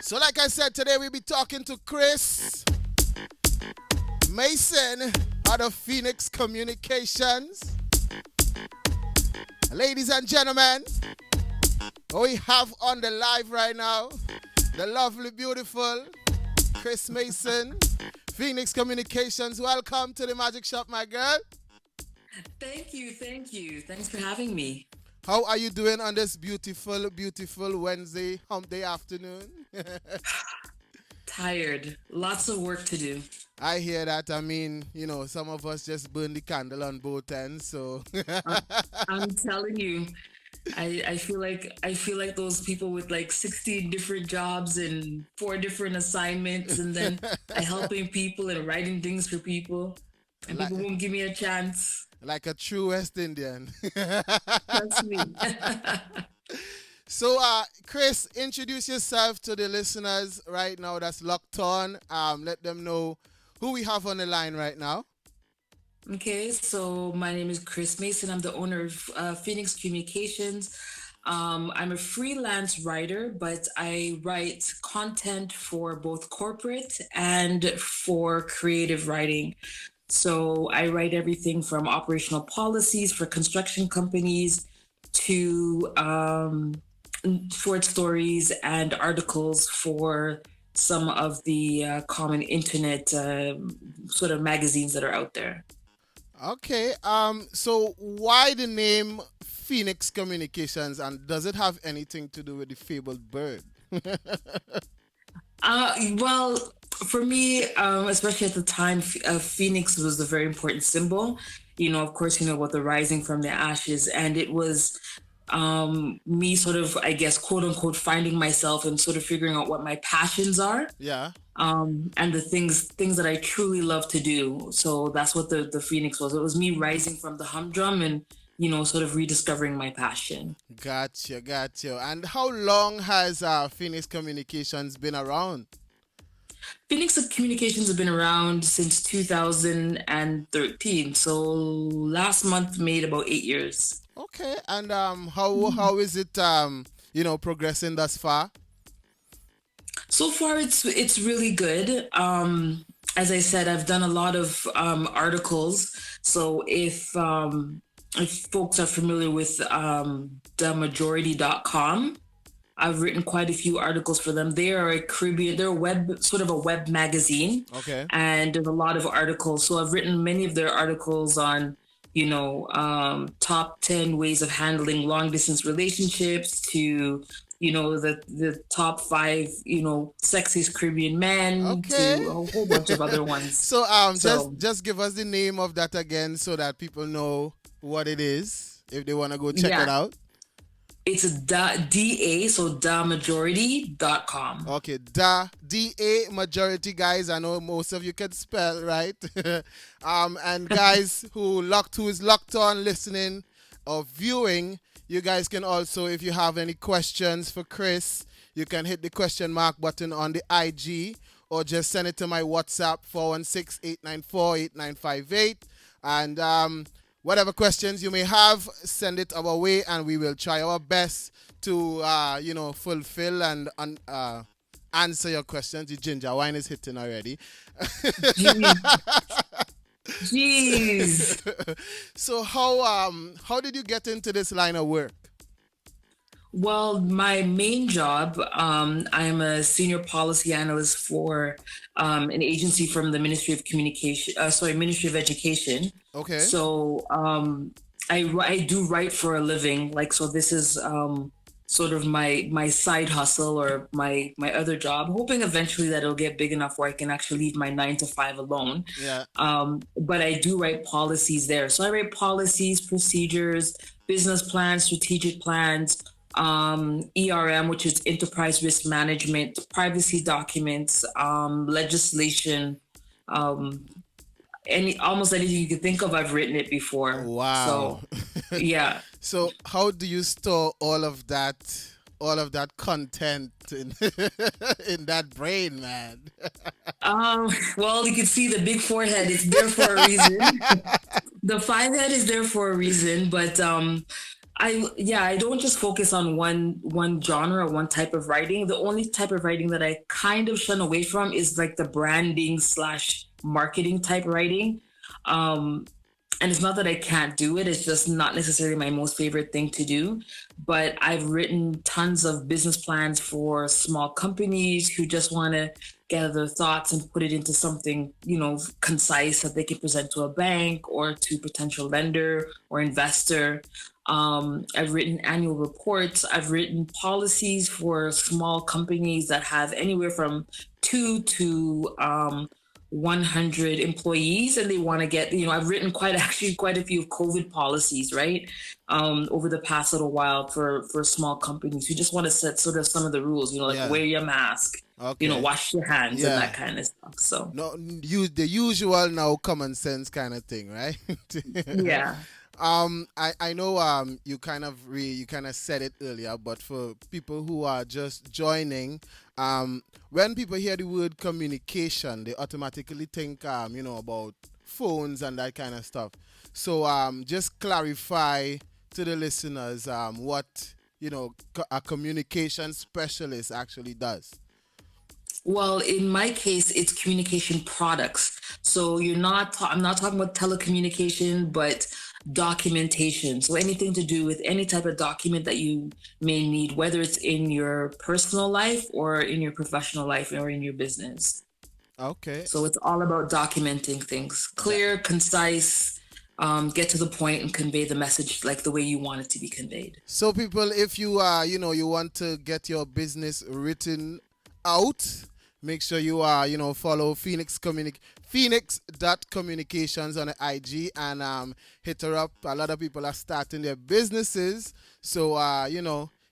So, like I said, today we'll be talking to Kris Mason out of Phoenix Communications. Ladies and gentlemen, we have on the live right now the lovely, beautiful Kris Mason, Phoenix Communications. Welcome to the Magic Shop, my girl. Thank you, thank you. Thanks for having me. How are you doing on this beautiful, beautiful Wednesday, hump day afternoon? Tired. Lots of work to do. I hear that. I mean, some of us just burn the candle on both ends. So, I- I'm telling you, I feel like those people with like 16 different jobs and four different assignments, and then I helping people and writing things for people, and like, people won't give me a chance. like a true West Indian. Trust me. So, Kris, introduce yourself to the listeners right now that's locked on. Let them know who we have on the line right now. Okay, so my name is Kris Mason. I'm the owner of Phoenix Communications. I'm a freelance writer, but I write content for both corporate and for creative writing. So I write everything from operational policies for construction companies to short stories and articles for some of the common internet sort of magazines that are out there. Okay. So why the name Phoenix Communications, and does it have anything to do with the fabled bird? Well, for me, especially at the time, Phoenix was a very important symbol. Of course, you know about the rising from the ashes, and it was me sort of, I guess, quote unquote, finding myself and sort of figuring out what my passions are, Yeah. and the things that I truly love to do. So that's what the Phoenix was. It was me rising from the humdrum and sort of rediscovering my passion. Gotcha, gotcha. And how long has Phoenix Communications been around? Phoenix Communications have been around since 2013. So last month made about 8 years. Okay. And how is it progressing thus far? So far, it's really good. As I said, I've done a lot of articles. So if folks are familiar with themajority.com, I've written quite a few articles for them. They are a Caribbean, they're a web, sort of a web magazine, Okay. and there's a lot of articles. So I've written many of their articles on, top 10 ways of handling long distance relationships to, the top five, sexiest Caribbean men Okay. to a whole bunch of other ones. So just So just give us the name of that again so that people know what it is if they want to go check it yeah, out. it's a DA, so damajority.com. Okay, DA majority, guys. I know most of you can spell, right? And guys who is locked on listening or viewing, you guys can also, if you have any questions for Kris, you can hit the question mark button on the IG or just send it to my WhatsApp 416-894-8958. And whatever questions you may have, send it our way, and we will try our best to fulfill and answer your questions. The ginger wine is hitting already. Jeez. Jeez. So how did you get into this line of work? Well, my main job, I'm a senior policy analyst for an agency from the Ministry of Communication, Ministry of Education. Okay. So I do write for a living. Like, so this is sort of my side hustle or my other job, hoping eventually that it'll get big enough where I can actually leave my 9 to 5 alone. Yeah. But I do write policies there. So I write policies, procedures, business plans, strategic plans, ERM, which is enterprise risk management, privacy documents, legislation, um, almost anything you could think of, I've written it before. Wow. So yeah. So how do you store all of that content in in that brain, man? Well, you can see the big forehead. It's there for a reason. The five head is there for a reason, but I don't just focus on one genre or one type of writing. The only type of writing that I kind of shun away from is like the branding slash marketing type writing. Um, and it's not that I can't do it, it's just not necessarily my most favorite thing to do. But I've written tons of business plans for small companies who just want to gather their thoughts and put it into something, concise that they can present to a bank or to potential lender or investor. I've written annual reports. I've written policies for small companies that have anywhere from 2 to 100 employees, and they want to get, I've written quite a few COVID policies, right? Over the past little while for small companies who just want to set sort of some of the rules, like Yeah. wear your mask, Okay. wash your hands and that Yeah. kind of stuff. So, No, use the usual now common sense kind of thing, right? yeah. I know you kind of said it earlier, but for people who are just joining, when people hear the word communication, they automatically think about phones and that kind of stuff. So just clarify to the listeners what a communication specialist actually does. Well, in my case, it's communication products. So I'm not talking about telecommunication, but documentation. So anything to do with any type of document that you may need, whether it's in your personal life or in your professional life or in your business. Okay. So it's all about documenting things, That clear, concise, get to the point and convey the message like the way you want it to be conveyed. So people, if you you want to get your business written out, make sure you follow Phoenix dot communications on the IG and hit her up. A lot of people are starting their businesses. So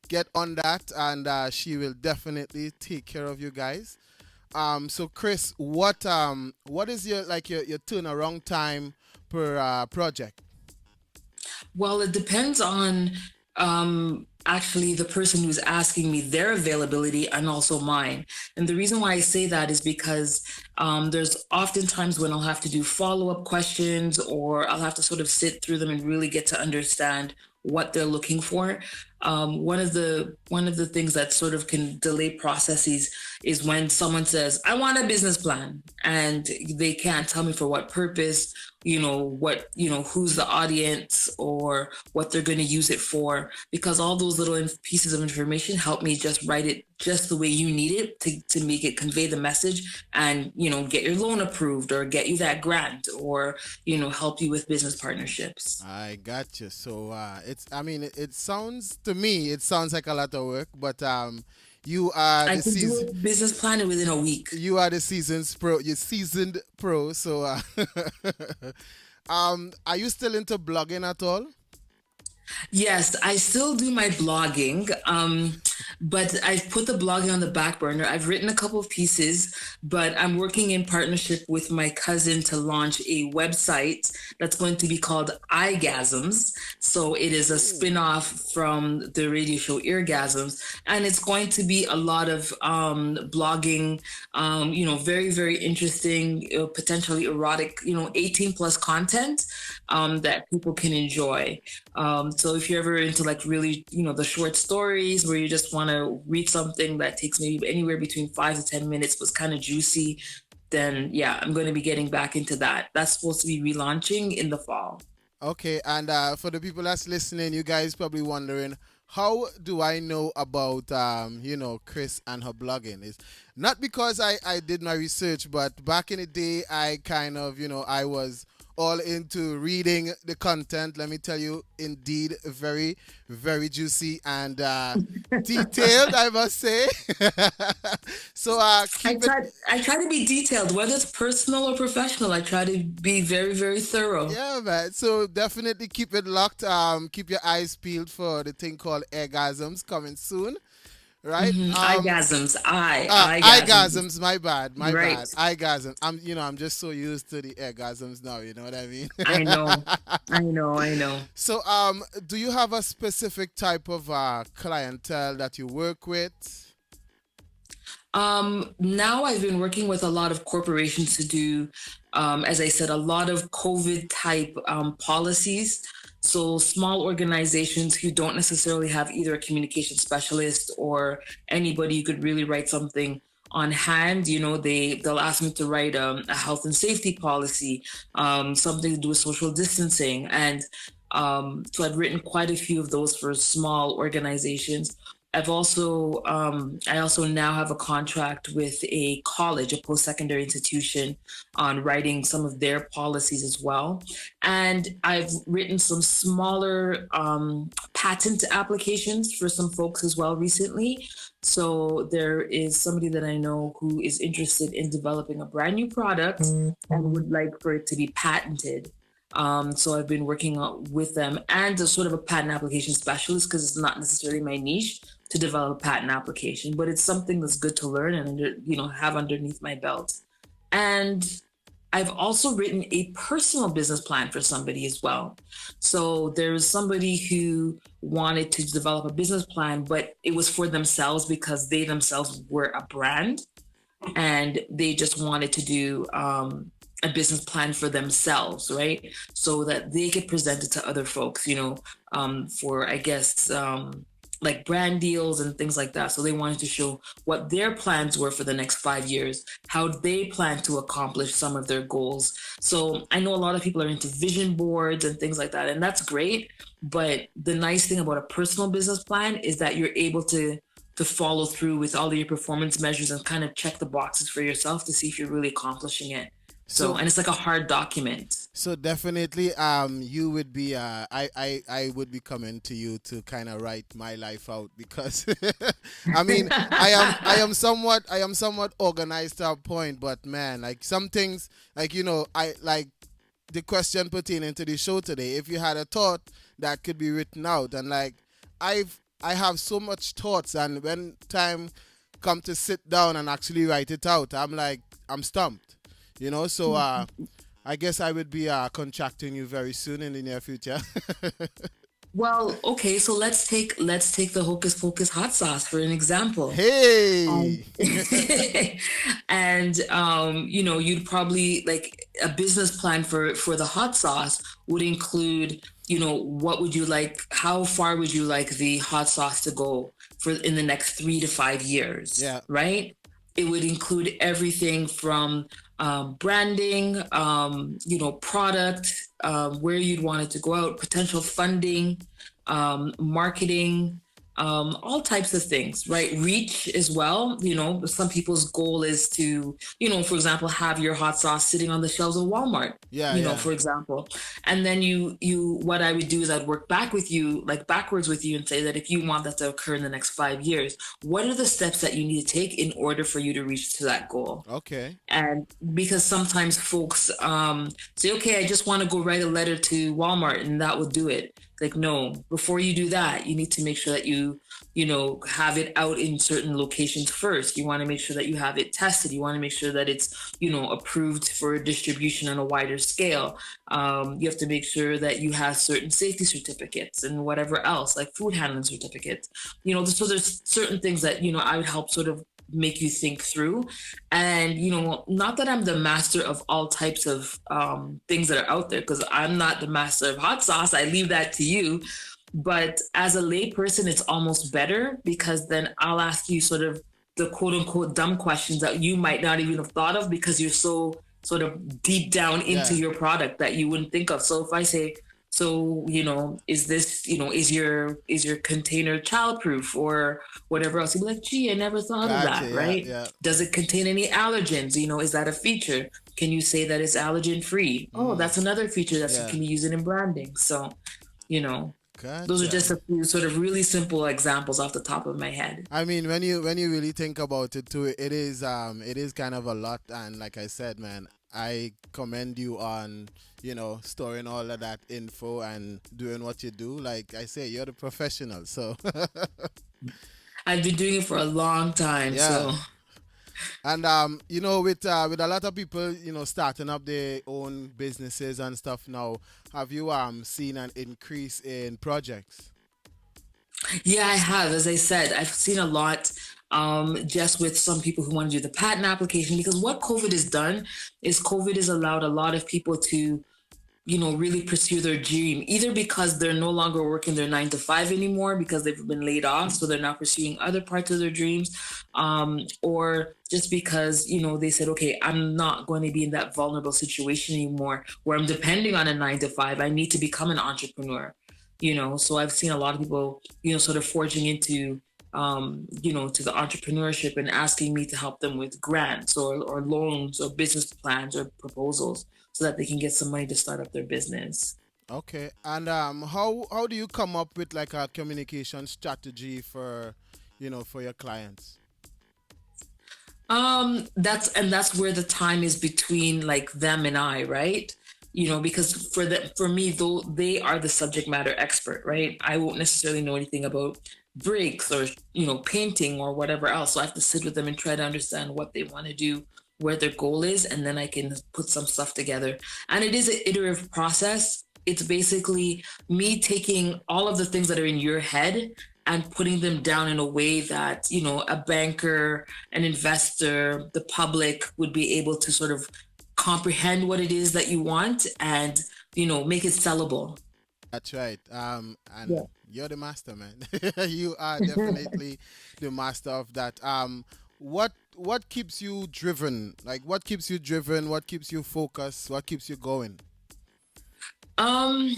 get on that and she will definitely take care of you guys. So Chris, what is your turnaround time per project? Well, it depends on actually the person who's asking me their availability and also mine. And the reason why I say that is because there's often times when I'll have to do follow up questions or I'll have to sort of sit through them and really get to understand what they're looking for. One of the things that sort of can delay processes is when someone says, "I want a business plan," and they can't tell me for what purpose, who's the audience or what they're going to use it for, because all those little pieces of information help me just write it just the way you need it to make it convey the message and get your loan approved or get you that grant or help you with business partnerships. I got you. So I mean, it sounds to me, it sounds like a lot of work, but you are I the can do season, a business plan within a week. you are the seasons pro, you're seasoned pro. So are you still into blogging at all? Yes, I still do my blogging, but I've put the blogging on the back burner. I've written a couple of pieces, but I'm working in partnership with my cousin to launch a website that's going to be called Igasms. So it is a spin-off from the radio show Eargasms, and it's going to be a lot of blogging, very, very interesting, potentially erotic, 18 plus content that people can enjoy. So if you're ever into like really, the short stories where you just want to read something that takes maybe anywhere between 5 to 10 minutes, but it's kind of juicy, then yeah, I'm going to be getting back into that. That's supposed to be relaunching in the fall. Okay, and for the people that's listening, you guys probably wondering, how do I know about Chris and her blogging? Is not because I did my research, but back in the day I kind of I was all into reading the content. Let me tell you, indeed, very very juicy and detailed, I must say. So I keep it. try I try to be detailed, whether it's personal or professional. I try to be very, very thorough. Yeah, man. So definitely keep it locked. Keep your eyes peeled for the thing called orgasms coming soon, right? Igasms, igasms. Orgasms. My bad. My Right. bad. Orgasm. I'm just so used to the orgasms now. You know what I mean? I know. I know. I know. So do you have a specific type of clientele that you work with? Now I've been working with a lot of corporations to do, as I said, a lot of COVID type policies. So small organizations who don't necessarily have either a communication specialist or anybody who could really write something on hand, they'll ask me to write a health and safety policy, something to do with social distancing, and so I've written quite a few of those for small organizations. I also now have a contract with a college, a post-secondary institution, on writing some of their policies as well. And I've written some smaller patent applications for some folks as well recently. So there is somebody that I know who is interested in developing a brand new product and would like for it to be patented. So I've been working with them and a sort of a patent application specialist, because it's not necessarily my niche to develop a patent application, but it's something that's good to learn and have underneath my belt. And I've also written a personal business plan for somebody as well. So there's somebody who wanted to develop a business plan, but it was for themselves because they themselves were a brand and they just wanted to do a business plan for themselves, right? So that they could present it to other folks, for, I guess, like brand deals and things like that. So they wanted to show what their plans were for the next 5 years, how they plan to accomplish some of their goals. So I know a lot of people are into vision boards and things like that, and that's great. But the nice thing about a personal business plan is that you're able to follow through with all of your performance measures and kind of check the boxes for yourself to see if you're really accomplishing it. So, and it's like a hard document. So definitely, you would be, I would be coming to you to kind of write my life out, because, I mean, I am somewhat organized to a point, but man, like some things, like I like the question pertaining to the show today. If you had a thought that could be written out, and like I have so much thoughts, and when time come to sit down and actually write it out, I'm stumped. So I guess I would be contracting you very soon in the near future. Well, okay, so let's take the Hocus Pocus hot sauce for an example. Hey. And you'd probably like a business plan for the hot sauce would include, what would you like, how far would you like the hot sauce to go for in the next 3 to 5 years? Yeah. Right? It would include everything from branding, product, where you'd want it to go out, potential funding, marketing, all types of things, right? Reach as well. Some people's goal is to, for example, have your hot sauce sitting on the shelves of Walmart. Yeah. For example. And then what I would do is I'd work backwards with you and say that if you want that to occur in the next 5 years, what are the steps that you need to take in order for you to reach to that goal? Okay. And because sometimes folks say, okay, I just want to go write a letter to Walmart and that will do it. Like, no, before you do that, you need to make sure that you have it out in certain locations first. You want to make sure that you have it tested. You want to make sure that it's, approved for distribution on a wider scale. You have to make sure that you have certain safety certificates and whatever else, like food handling certificates. So there's certain things that, I would help sort of make you think through. And not that I'm the master of all types of things that are out there, because I'm not the master of hot sauce. I leave that to you. But as a lay person, it's almost better, because then I'll ask you sort of the quote unquote dumb questions that you might not even have thought of, because you're so sort of deep down into your product that you wouldn't think of. So if I say, so, is this, is your container childproof or whatever else? You'd be like, gee, I never thought of that, right? Yeah. Does it contain any allergens? Is that a feature? Can you say that it's allergen free? Oh, that's another feature that you can use it in branding. So, Gotcha. Those are just a few sort of really simple examples off the top of my head. I mean, when you really think about it too, it is kind of a lot. And like I said, man, I commend you on storing all of that info and doing what you do. Like I say, you're the professional. So I've been doing it for a long time. Yeah. So And with a lot of people, starting up their own businesses and stuff now, have you seen an increase in projects? yeah, I have. As I said, I've seen a lot just with some people who want to do the patent application, because what COVID has done is COVID has allowed a lot of people to really pursue their dream, either because they're no longer working their 9 to 5 anymore because they've been laid off, so they're now pursuing other parts of their dreams, or just because they said, okay, I'm not going to be in that vulnerable situation anymore where I'm depending on a 9 to 5. I need to become an entrepreneur. So I've seen a lot of people sort of forging into to the entrepreneurship and asking me to help them with grants or loans or business plans or proposals so that they can get some money to start up their business. Okay. And how do you come up with like a communication strategy for for your clients? That's where the time is between like them and I, right? Because for me, though, they are the subject matter expert, right? I won't necessarily know anything about bricks or painting or whatever else. So I have to sit with them and try to understand what they want to do, where their goal is, and then I can put some stuff together. And it is an iterative process. It's basically me taking all of the things that are in your head and putting them down in a way that a banker, an investor, the public would be able to sort of comprehend what it is that you want and make it sellable. That's right. And Yeah. you're the master, man. You are definitely the master of that. What keeps you driven? Like, what keeps you driven? What keeps you focused? What keeps you going? um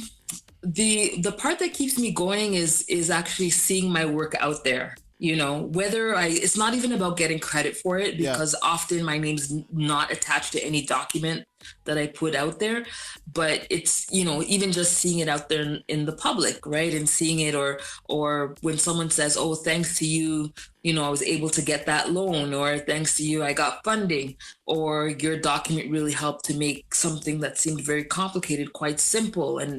the part that keeps me going is actually seeing my work out there, whether it's not even about getting credit for it, Yeah. because often my name's not attached to any document that I put out there, but it's even just seeing it out there in the public, right? And seeing it, or when someone says, oh, thanks to you, I was able to get that loan, or thanks to you I got funding, or your document really helped to make something that seemed very complicated quite simple, and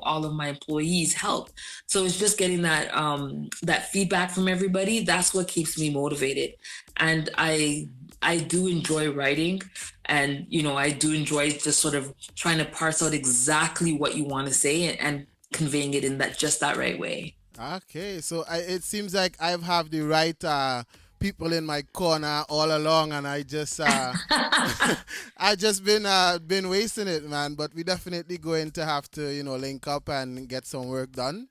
all of my employees helped. So it's just getting that feedback from everybody. That's what keeps me motivated. And I do enjoy writing, and I do enjoy just sort of trying to parse out exactly what you want to say, and conveying it in that right way. Okay, so it seems like I have the right people in my corner all along, and I just I just been wasting it, man. But we definitely going to have to link up and get some work done,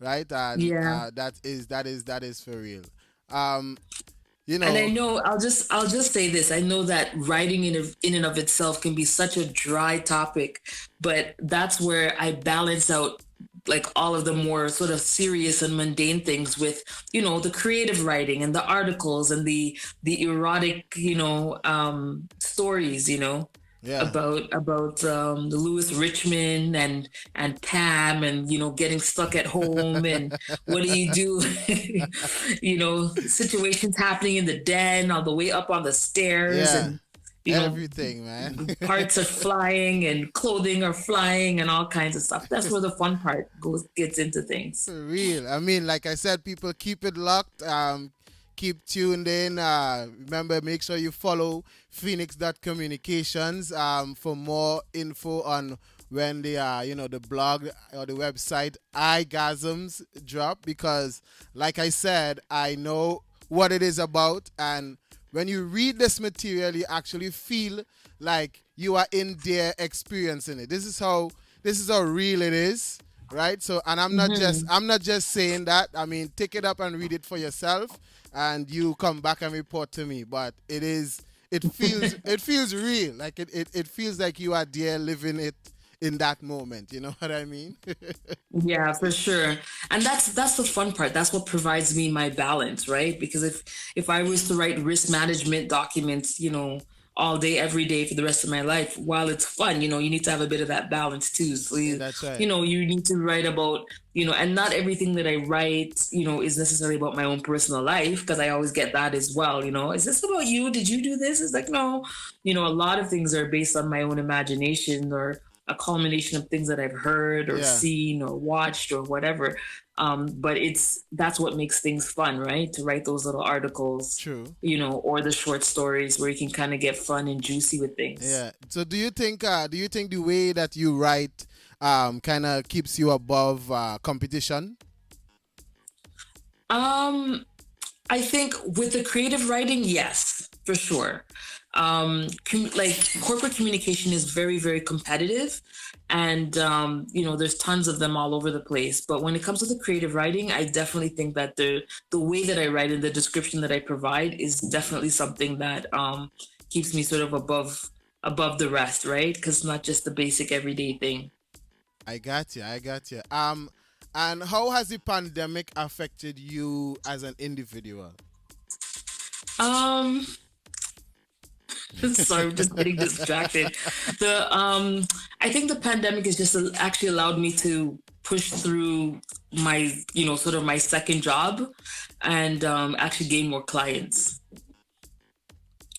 right? And Yeah. that is for real. Um, you And I know, know I'll just say this. I know that writing in and of itself can be such a dry topic, but that's where I balance out like all of the more sort of serious and mundane things with the creative writing and the articles and the erotic stories, yeah. about the Lewis Richmond and Pam, and getting stuck at home, and what do you do? Situations happening in the den, all the way up on the stairs, Yeah, and you know everything, man. parts are flying and clothing are flying and all kinds of stuff. That's where the fun part gets into things. For real. I mean, like I said, people keep it locked. Keep tuned in. Remember, make sure you follow Phoenix.communications for more info on when the the blog or the website igasms drop, because like I said, I know what it is about, and when you read this material you actually feel like you are in there experiencing it. This is how real it is, right? So, and Hmm. I'm not just saying that. I mean, take it up and read it for yourself, and you come back and report to me. But it feels real. Like it feels like you are there living it in that moment. You know what I mean? Yeah, for sure. And that's the fun part. That's what provides me my balance, right? Because if I was to write risk management documents, all day, every day for the rest of my life, while it's fun, you need to have a bit of that balance too. So That's right. you need to write about, and not everything that I write, is necessarily about my own personal life, because I always get that as well. Is this about you? Did you do this? It's like, no, a lot of things are based on my own imagination, or a culmination of things that I've heard or Yeah. seen or watched or whatever. But that's what makes things fun, right? To write those little articles, True. or the short stories where you can kind of get fun and juicy with things. Yeah. So do you think the way that you write kind of keeps you above competition? Um, I think with the creative writing, yes. for sure. Like corporate communication is very, very competitive, and there's tons of them all over the place. But when it comes to the creative writing, I definitely think that the way that I write and the description that I provide is definitely something that keeps me sort of above the rest, right? Because it's not just the basic everyday thing. I got you. I got you. And how has the pandemic affected you as an individual? Um, Sorry, I'm just getting distracted. The I think the pandemic has just actually allowed me to push through my, sort of my second job, and actually gain more clients.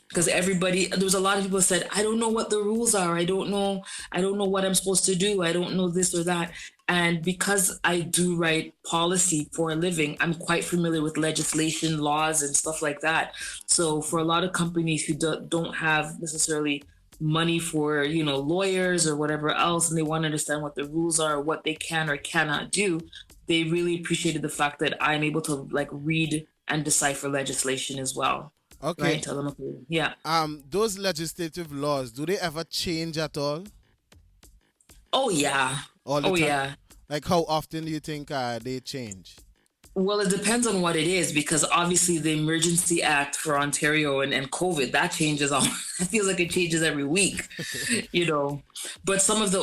Because there was a lot of people said, I don't know what the rules are. I don't know what I'm supposed to do. I don't know this or that. And because I do write policy for a living, I'm quite familiar with legislation, laws, and stuff like that. So for a lot of companies who don't have necessarily money for, lawyers or whatever else, and they want to understand what the rules are, what they can or cannot do, they really appreciated the fact that I'm able to like read and decipher legislation as well. Okay. Right? Tell them, okay. Yeah. Those legislative laws, do they ever change at all? Oh yeah. All the Oh time? yeah. Like how often do you think they change? Well, it depends on what it is, because obviously the Emergency Act for Ontario and COVID, that changes all it feels like it changes every week, you know. But some of the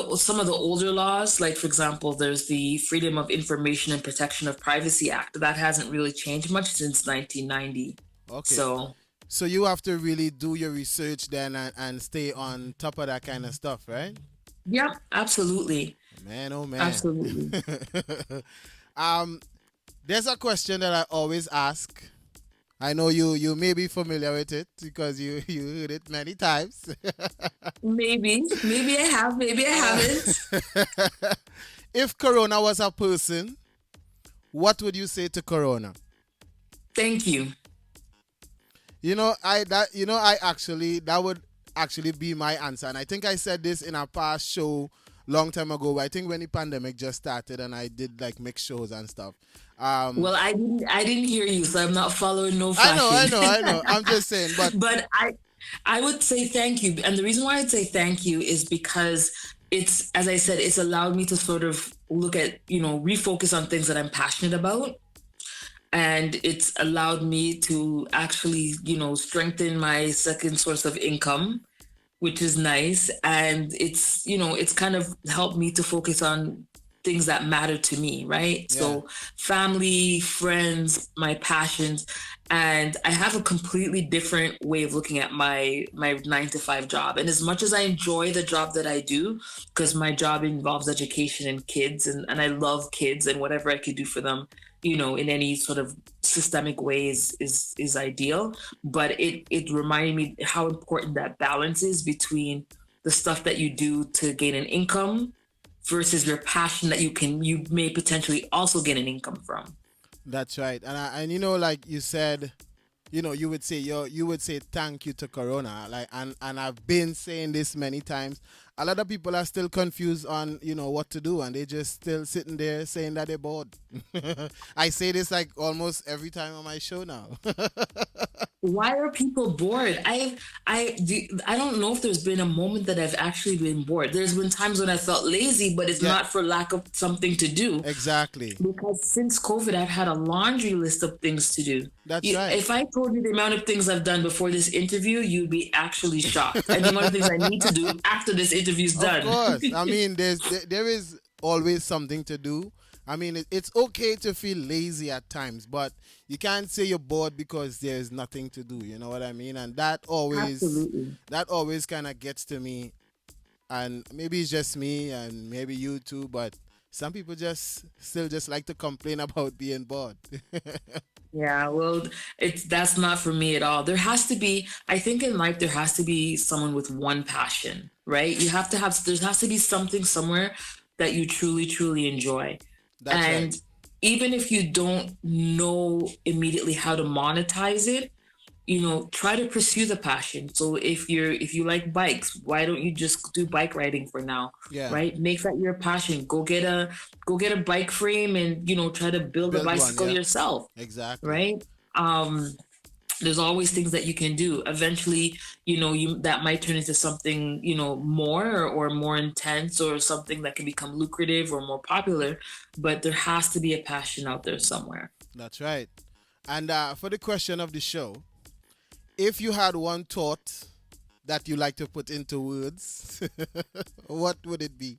older laws, like for example, there's the Freedom of Information and Protection of Privacy Act, that hasn't really changed much since 1990. Okay. So So you have to really do your research then and stay on top of that kind of stuff, right? yeah, absolutely. Man, oh man. Absolutely. um, there's a question that I always ask. I know you may be familiar with it because you heard it many times. Maybe I have, maybe I haven't. If Corona was a person, what would you say to Corona? Thank you. I actually that would actually be my answer, and I think I said this in a past show long time ago. I think when the pandemic just started, and I did like mixed shows and stuff. Well, I didn't hear you, so I'm not following no I know, I fashion. know, I know. I'm just saying, but But I would say thank you. And the reason why I'd say thank you is because it's, as I said, it's allowed me to sort of look at, refocus on things that I'm passionate about. And it's allowed me to actually, strengthen my second source of income, which is nice. And it's kind of helped me to focus on things that matter to me, right? yeah, So family, friends, my passions. And I have a completely different way of looking at my 9 to 5 job. And as much as I enjoy the job that I do, because my job involves education and kids, and I love kids, and whatever I could do for them, in any sort of systemic ways is ideal. But it reminded me how important that balance is between the stuff that you do to gain an income versus your passion that you may potentially also get an income from. that's right. And like you said, you would say thank you to Corona. Like, and I've been saying this many times. A lot of people are still confused on what to do, and they just still sitting there saying that they're bored. I say this like almost every time on my show now. Why are people bored? I don't know if there's been a moment that I've actually been bored. There's been times when I felt lazy, but it's Yeah, not for lack of something to do. exactly. Because since COVID, I've had a laundry list of things to do. That's right. If I told you the amount of things I've done before this interview, you'd be actually shocked. And the amount of things I need to do after this interview's Of done. course. I mean, there is always something to do. I mean, it's okay to feel lazy at times, but you can't say you're bored because there's nothing to do. You know what I mean? And Absolutely. that always kind of gets to me. And maybe it's just me, and maybe you too. But some people just still just like to complain about being bored. Yeah, well, that's not for me at all. There has to be, I think in life, there has to be someone with one passion, right? There has to be something somewhere that you truly, truly enjoy. That's right. And even if you don't know immediately how to monetize it, try to pursue the passion. So if you like bikes, why don't you just do bike riding for now, Yeah. right? Make that your passion. Go get a bike frame, and try to build a Build one. bicycle Yeah. yourself, Exactly. right? Um, There's always things that you can do. Eventually, you that might turn into something, more, or more intense, or something that can become lucrative or more popular. But there has to be a passion out there somewhere. That's right. And for the question of the show, if you had one thought that you like to put into words, what would it be?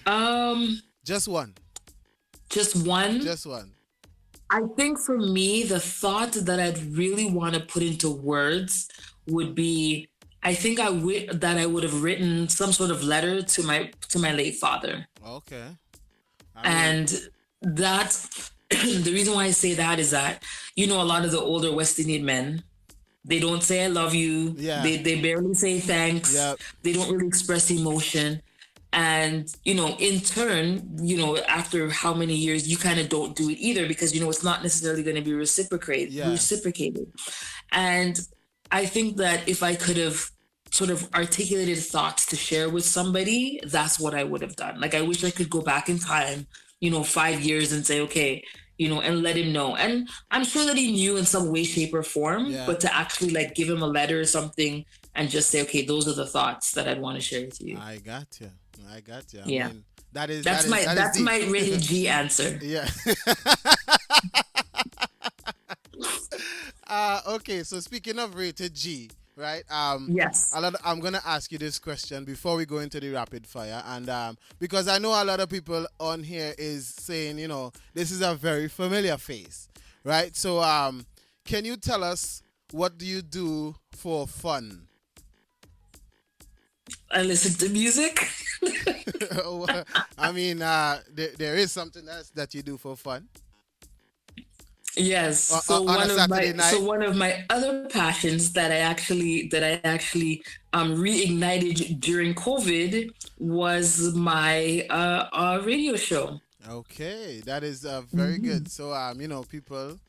Um, Just one. just one. Just one. I think for me, the thought that I'd really want to put into words would be, I think I would have written some sort of letter to my late father. Okay. I mean, And that the reason why I say that is that, a lot of the older West Indian men, they don't say I love you. yeah. They barely say thanks. Yep. They don't really express emotion. And, in turn, after how many years, you kind of don't do it either, because, it's not necessarily going to be Yeah. reciprocated. And I think that if I could have sort of articulated thoughts to share with somebody, that's what I would have done. Like, I wish I could go back in time, 5 years, and say, okay, and let him know. And I'm sure that he knew in some way, shape, or form, Yeah. but to actually like give him a letter or something and just say, okay, those are the thoughts that I'd want to share with you. I got you. I got you. Yeah. I mean, that is That's deep. my rated G answer. Yeah. Okay. So speaking of rated G, right? Yes. I'm gonna ask you this question before we go into the rapid fire, and because I know a lot of people on here is saying, this is a very familiar face, right? So can you tell us what do you do for fun? I listen to music. I mean, there is something else that you do for fun. Yes. On a Saturday night. So one of my other passions that I actually reignited during COVID was my radio show. Okay, that is very good. So people,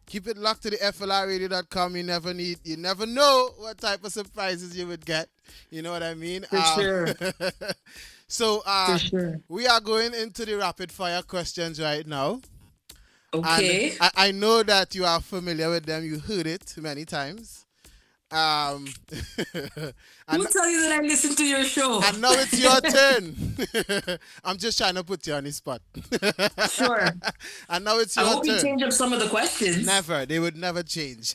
keep it locked to the FLRradio.com. You never know what type of surprises you would get. You know what I mean? For sure. So For sure. we are going into the rapid fire questions right now. Okay. And I know that you are familiar with them. You heard it many times. Who tell you that I listen to your show? And now it's your turn. I'm just trying to put you on the spot. Sure. And now it's your I hope turn. you change up some of the questions. Never. They would never change.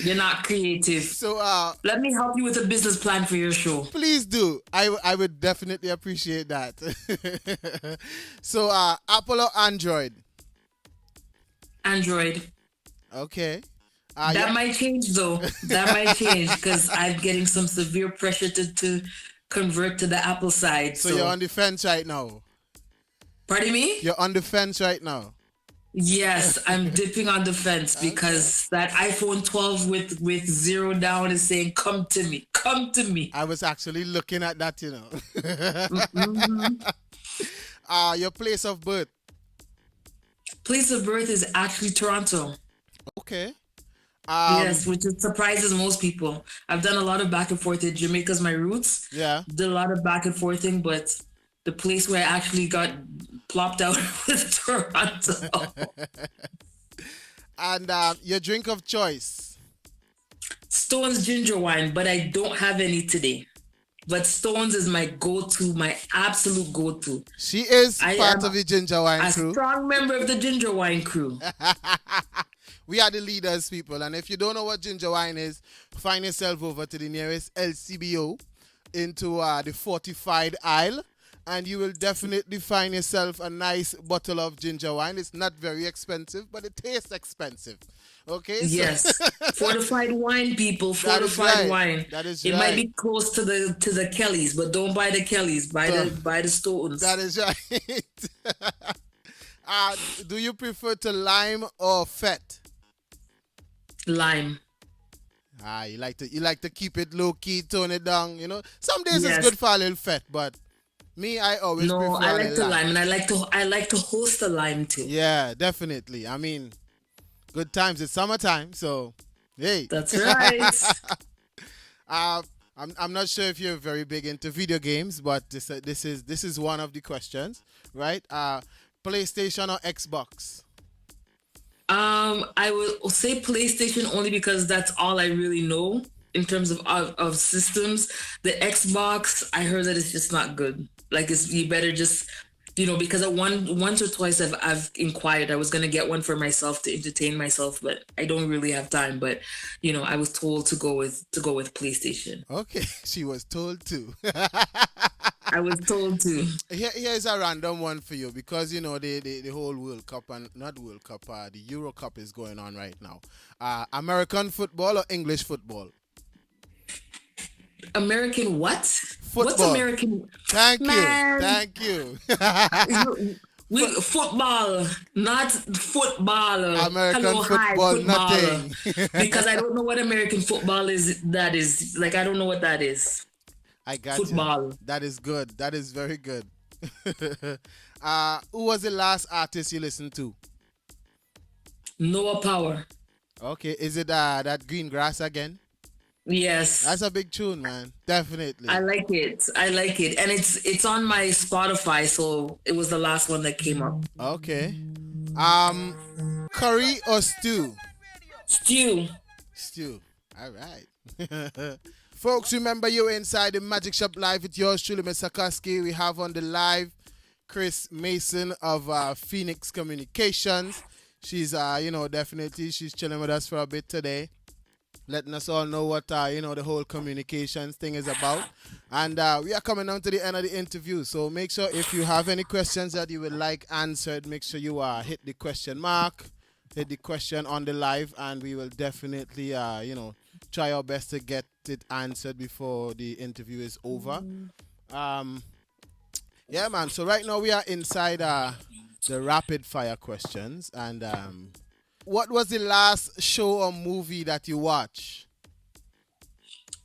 You're not creative. So let me help you with a business plan for your show. please do. I would definitely appreciate that. So Apple or Android? Android. Okay. That might change though. That might change because I'm getting some severe pressure to convert to the Apple side. So you're on the fence right now. Pardon me? You're on the fence right now. Yes, I'm dipping on the fence because that iPhone 12 with zero down is saying, "Come to me, come to me." I was actually looking at that, Your place of birth? Place of birth is actually Toronto. Okay. Yes, which surprises most people. I've done a lot of back and forth. Jamaica's my roots. Yeah. Did a lot of back and forthing, but the place where I actually got plopped out was Toronto. And your drink of choice? Stone's ginger wine, but I don't have any today. But Stone's is my go-to, my absolute go-to. She is part of the ginger wine crew. A strong member of the ginger wine crew. We are the leaders, people. And if you don't know what ginger wine is, find yourself over to the nearest LCBO into the fortified aisle. And you will definitely find yourself a nice bottle of ginger wine. It's not very expensive, but it tastes expensive. Okay? Yes. Fortified wine, people. Fortified wine. That is it right. might be close to the Kellys, but don't buy the Kellys. Buy the Stones. That is right. Do you prefer to lime or fet? Lime. You like to keep it low key, tone it down. Some days it's good for a little fet, but me, I always prefer. No, I like the lime, and I like to host the lime too. Yeah, definitely. I mean, good times. It's summertime, so hey. That's right. I'm not sure if you're very big into video games, but this is one of the questions, right? PlayStation or Xbox? I will say PlayStation only because that's all I really know in terms of systems. The Xbox, I heard that it's just not good. Like it's you better just because once or twice I've inquired. I was gonna get one for myself to entertain myself, but I don't really have time. But I was told to go with PlayStation. Okay, she was told to. I was told to. Here's a random one for you because the whole World Cup and not World Cup, the Euro Cup is going on right now. American football or English football? American what? What's Football. American? Thank you. Man, Thank you. we football, not footballer. American Hello, hi, football, footballer. nothing. Because I don't know what American football is. That is like I don't know what that is. I got you. Football. That is good. That is very good. Who was the last artist you listened to? Noah Power. Okay, is it that Green Grass again? Yes, That's a big tune, man. Definitely. I like it. I like it, and it's on my Spotify. So it was the last one that came up. Okay. Curry or stew? Stew. Stew. All right. Folks, remember you're inside the Magic Shop Live with yours truly, MistaKuskie. We have on the live Kris Mason of Phoenix Communications. She's, definitely she's chilling with us for a bit today, letting us all know what, the whole communications thing is about. And we are coming down to the end of the interview. So make sure if you have any questions that you would like answered, make sure you hit the question mark, hit the question on the live, and we will definitely, try our best to get it answered before the interview is over. Um, yeah, man. So right now we are inside the rapid fire questions. And what was the last show or movie that you watched?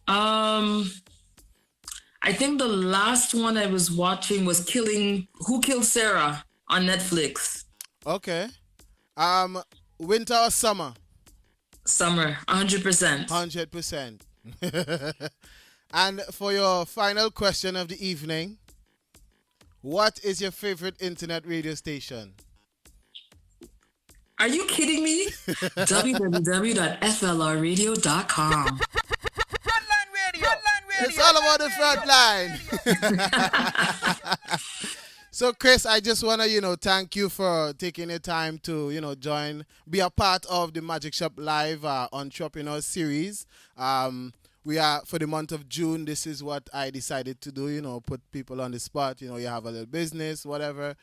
Um, I think the last one I was watching was Killing Who Killed Sarah on Netflix. Okay. Um, Winter or summer? Summer, 100%. 100%. And for your final question of the evening, what is your favorite internet radio station? Are you kidding me? www.flrradio.com. Frontline Radio. Frontline Radio. It's all about the front line. So, Kris, I just want to, thank you for taking the time to, be a part of the Magic Shop Live Entrepreneur Series. We are, for the month of June, this is what I decided to do, put people on the spot. You have a little business, whatever.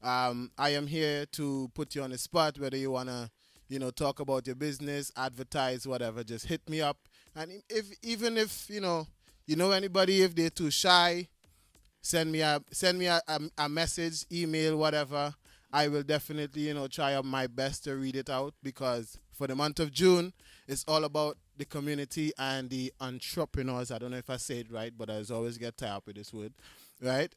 I am here to put you on the spot, whether you want to, talk about your business, advertise, whatever, just hit me up. And even if, anybody, if they're too shy, send me a message, email, whatever. I will definitely try my best to read it out because for the month of June, it's all about the community and the entrepreneurs. I don't know if I say it right, but I always get tied up with this word, right?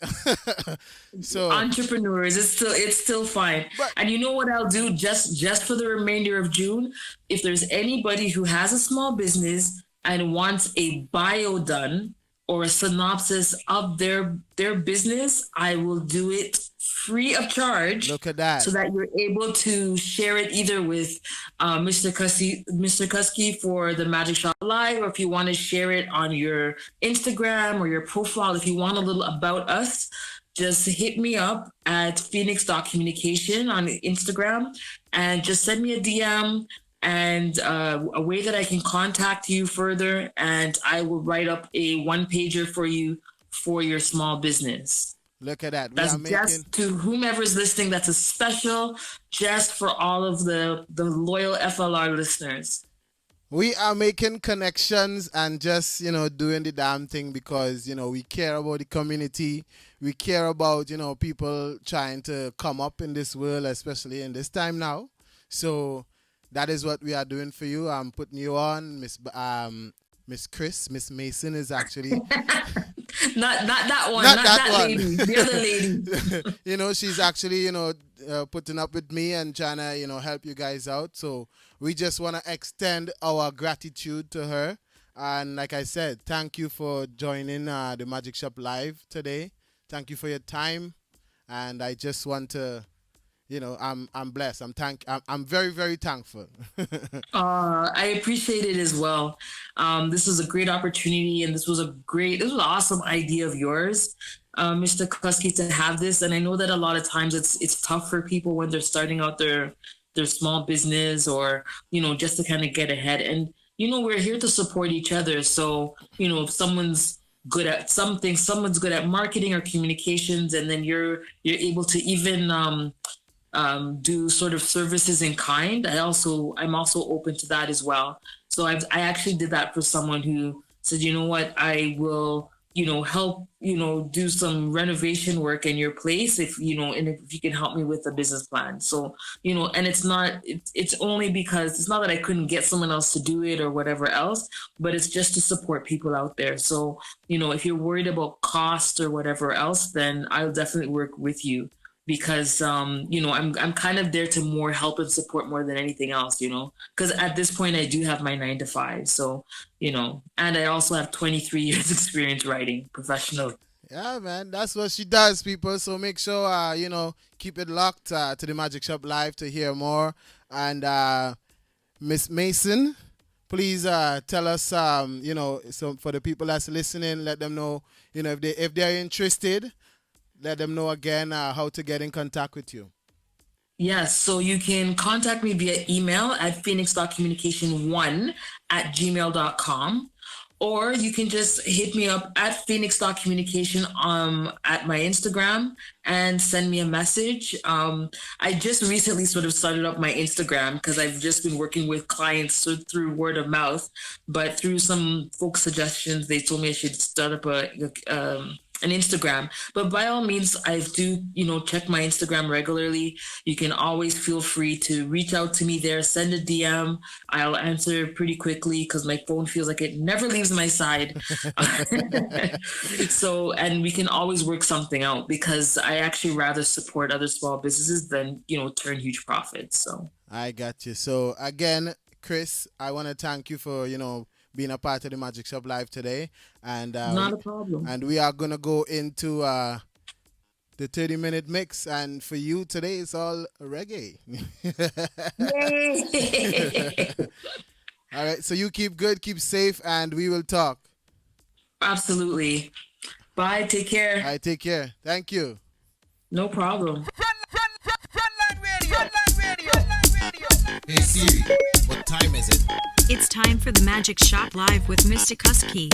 So Entrepreneurs, it's still fine. but And you know what I'll do just for the remainder of June? If there's anybody who has a small business and wants a bio done or a synopsis of their business, I will do it free of charge look at that. so that you're able to share it either with Mr. Kuskie for the Magic Shop Live, or if you want to share it on your Instagram or your profile, if you want a little about us, just hit me up at phoenix.communication on Instagram and just send me a DM and a way that I can contact you further, and I will write up a one pager for you for your small business. Look at that. We That's are making just to whomever's listening. That's a special just for all of the loyal FLR listeners. connections and just doing the damn thing because we care about the community. We care about people trying to come up in this world, especially in this time now. So that is what we are doing for you. I'm putting you on, Miss Kris. Miss Mason is actually Not that one. not Not that that one. lady. The other lady. She's actually putting up with me and trying to help you guys out. So we just want to extend our gratitude to her. And like I said, thank you for joining the Magic Shop Live today. Thank you for your time. And I just want to I'm blessed. I'm very, very thankful. I appreciate it as well. This was a great opportunity, and this was an awesome idea of yours, Mr. Kusky, to have this. And I know that a lot of times it's tough for people when they're starting out their small business, or just to kind of get ahead. And we're here to support each other. So if someone's good at something, someone's good at marketing or communications, and then you're able to even do sort of services in kind. I'm also open to that as well. So I actually did that for someone who said, you know what, I will, help, do some renovation work in your place and if you can help me with a business plan. So, and it's only because it's not that I couldn't get someone else to do it or whatever else, but it's just to support people out there. So, if you're worried about cost or whatever else, then I'll definitely work with you, because I'm kind of there to more help and support more than anything else, because at this point I do have my 9 to 5. So, and I also have 23 years experience writing professional. Yeah, man, that's what she does, people. So make sure, keep it locked to the Magic Shop Live to hear more. And Miss Mason, please tell us, so for the people that's listening, let them know, if they're interested, let them know again how to get in contact with you. Yes, so you can contact me via email at phoenix.communication1@gmail.com, or you can just hit me up at phoenix.communication at my Instagram and send me a message. I just recently sort of started up my Instagram because I've just been working with clients through word of mouth, but through some folks' suggestions, they told me I should start up an Instagram. But by all means, I do, check my Instagram regularly. You can always feel free to reach out to me there, send a DM. I'll answer pretty quickly because my phone feels like it never leaves my side. So, and we can always work something out, because I actually rather support other small businesses than, turn huge profits. So I got you. So again, Kriss, I want to thank you for, being a part of the Magic Shop Live today. And not a problem. And we are going to go into the 30-minute mix. And for you today, it's all reggae. Yay! All right. So you keep good, keep safe, and we will talk. Absolutely. Bye. Take care. All right. Take care. Thank you. No problem. Frontline Radio. Frontline Radio. Frontline Radio. Hey Siri, what time is it? It's time for the Magic Shop Live with MistaKuskie.